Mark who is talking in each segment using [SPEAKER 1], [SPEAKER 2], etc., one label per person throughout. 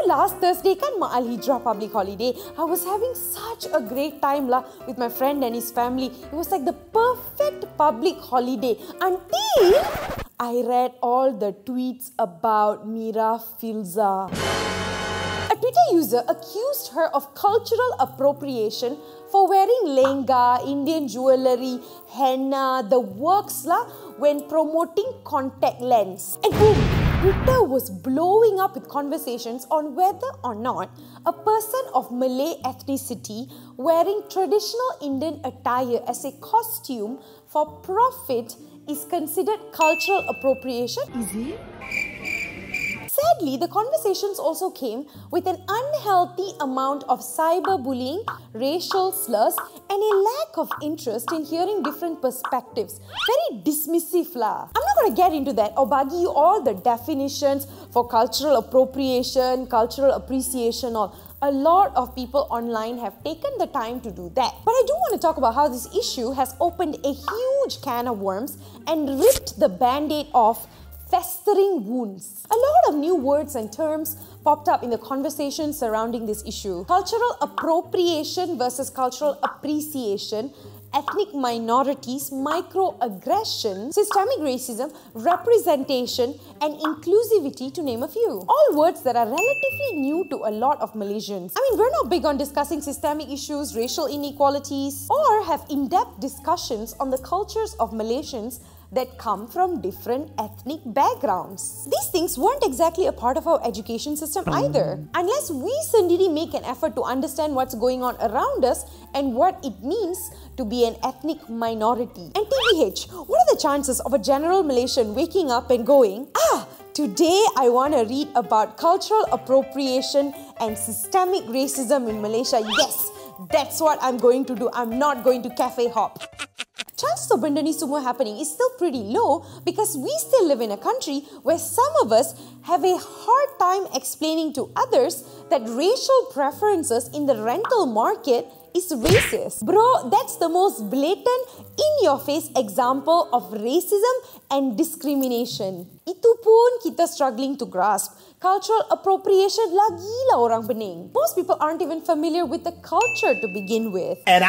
[SPEAKER 1] last Thursday kan Ma'al Hijrah public holiday. I was having such a great time lah with my friend and his family. It was like the perfect public holiday until I read all the tweets about Mira Filzah. A Twitter user accused her of cultural appropriation for wearing lehenga, Indian jewellery, henna, the works lah, when promoting contact lens. And boom! Twitter was blowing up with conversations on whether or not a person of Malay ethnicity wearing traditional Indian attire as a costume for profit is considered cultural appropriation. Is it? Sadly, the conversations also came with an unhealthy amount of cyberbullying, racial slurs, and a lack of interest in hearing different perspectives. Very dismissive lah. I'm not going to get into that or bagi you all the definitions for cultural appropriation, cultural appreciation, or a lot of people online have taken the time to do that. But I do want to talk about how this issue has opened a huge can of worms and ripped the band-aid off festering wounds. A lot of new words and terms popped up in the conversation surrounding this issue. Cultural appropriation versus cultural appreciation, ethnic minorities, microaggression, systemic racism, representation, and inclusivity, to name a few. All words that are relatively new to a lot of Malaysians. I mean, we're not big on discussing systemic issues, racial inequalities, or have in-depth discussions on the cultures of Malaysians that come from different ethnic backgrounds. These things weren't exactly a part of our education system either. Unless we sendiri make an effort to understand what's going on around us and what it means to be an ethnic minority. And TBH, what are the chances of a general Malaysian waking up and going, today I want to read about cultural appropriation and systemic racism in Malaysia. Yes, that's what I'm going to do. I'm not going to cafe hop. Chances of benda ni semua happening is still pretty low because we still live in a country where some of us have a hard time explaining to others that racial preferences in the rental market is racist. Bro, that's the most blatant, in-your-face example of racism and discrimination. Itu pun kita struggling to grasp. Cultural appropriation lagilah orang pening. Most people aren't even familiar with the culture to begin with.
[SPEAKER 2] And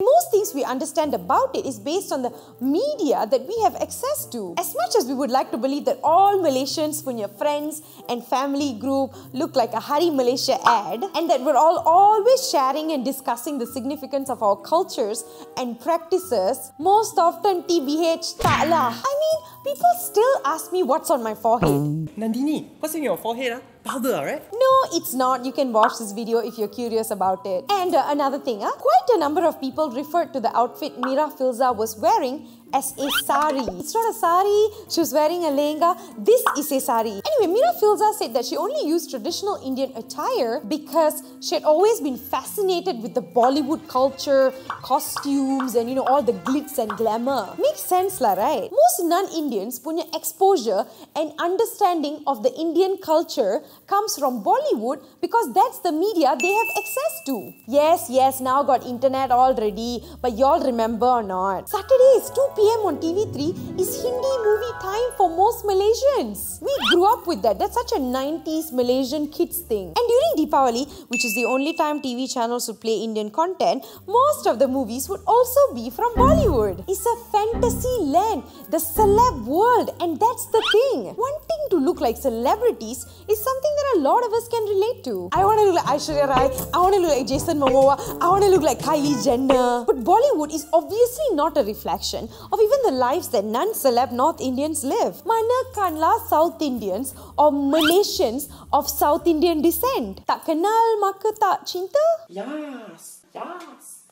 [SPEAKER 1] most things we understand about it is based on the media that we have access to. As much as we would like to believe that all Malaysians, when your friends and family group look like a Hari Malaysia ad, and that we're all always sharing and discussing the significance of our cultures and practices, most often TBH tak lah. I mean, people still ask me what's on my forehead.
[SPEAKER 2] Nandini, what's in your forehead? Powder, right?
[SPEAKER 1] No, it's not. You can watch this video if you're curious about it. And another thing, quite a number of people referred to the outfit Mira Filzah was wearing as a sari. It's not a sari, she was wearing a lehenga. This is a sari. Anyway, Mira Filzah said that she only used traditional Indian attire because she had always been fascinated with the Bollywood culture, costumes, and all the glitz and glamour. Makes sense lah, right? Most non-Indians punya exposure and understanding of the Indian culture comes from Bollywood because that's the media they have access to. Yes, now got internet already, but y'all remember or not? Saturdays, 2 p.m. on TV3 is Hindi movie time for most Malaysians. We grew up with that. That's such a 90s Malaysian kids thing. And during Deepavali, which is the only time TV channels would play Indian content, most of the movies would also be from Bollywood. It's a fantasy land, the celeb world, and that's the thing. Wanting to look like celebrities is something that a lot of us can relate to. I want to look like Aishwarya Rai, I want to look like Jason Momoa, I want to look like Kylie Jenner. But Bollywood is obviously not a reflection of even the lives that non-celeb North Indians live. Manakanlah South Indians or Malaysians of South Indian descent. Tak kenal maka tak cinta?
[SPEAKER 2] Yes.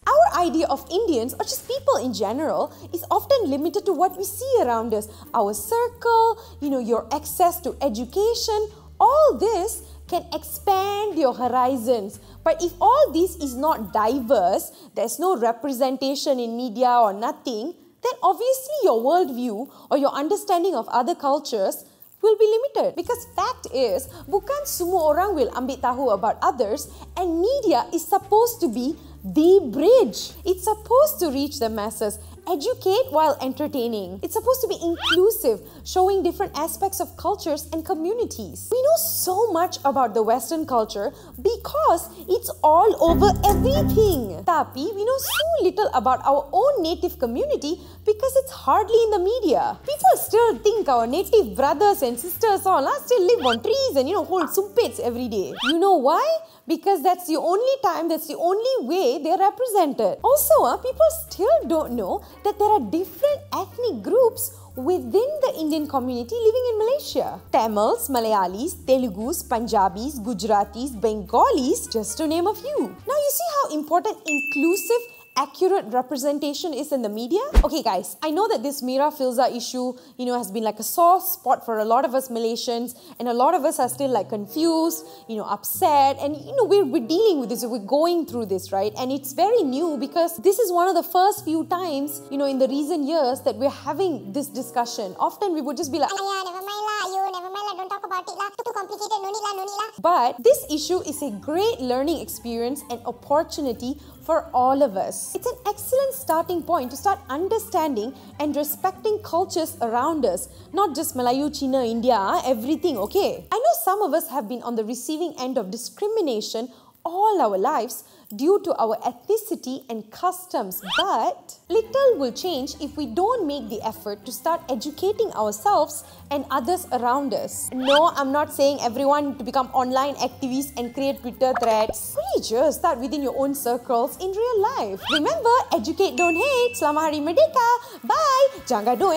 [SPEAKER 1] Our idea of Indians, or just people in general, is often limited to what we see around us. Our circle, your access to education, all this can expand your horizons. But if all this is not diverse, there's no representation in media or nothing, then obviously your worldview or your understanding of other cultures will be limited. Because fact is, bukan semua orang will ambil tahu about others, and media is supposed to be the bridge. It's supposed to reach the masses, educate while entertaining. It's supposed to be inclusive, showing different aspects of cultures and communities. We know so much about the Western culture because it's all over everything. Tapi, we know so little about our own native community because it's hardly in the media. People still think our native brothers and sisters all still live on trees and hold sumpits every day. You know why? Because that's the only time, that's the only way they're represented. Also, people still don't know that there are different ethnic groups within the Indian community living in Malaysia. Tamils, Malayalis, Telugus, Punjabis, Gujaratis, Bengalis, just to name a few. Now you see how important inclusive, accurate representation is in the media? Okay guys, I know that this Mira Filzah issue, has been like a sore spot for a lot of us Malaysians, and a lot of us are still like confused, upset, and we're dealing with this, we're going through this, right? And it's very new because this is one of the first few times, in the recent years that we're having this discussion. Often we would just be like,
[SPEAKER 3] never mind la, never mind la, don't talk about it la, too complicated, no need la.
[SPEAKER 1] But this issue is a great learning experience and opportunity for all of us. It's an excellent starting point to start understanding and respecting cultures around us. Not just Malayu, China, India, everything, okay? I know some of us have been on the receiving end of discrimination all our lives due to our ethnicity and customs, but little will change if we don't make the effort to start educating ourselves and others around us. No, I'm not saying everyone to become online activists and create Twitter threads. Really just start within your own circles in real life. Remember, educate, don't hate. Selamat Hari Merdeka. Bye. Jangan gaduh,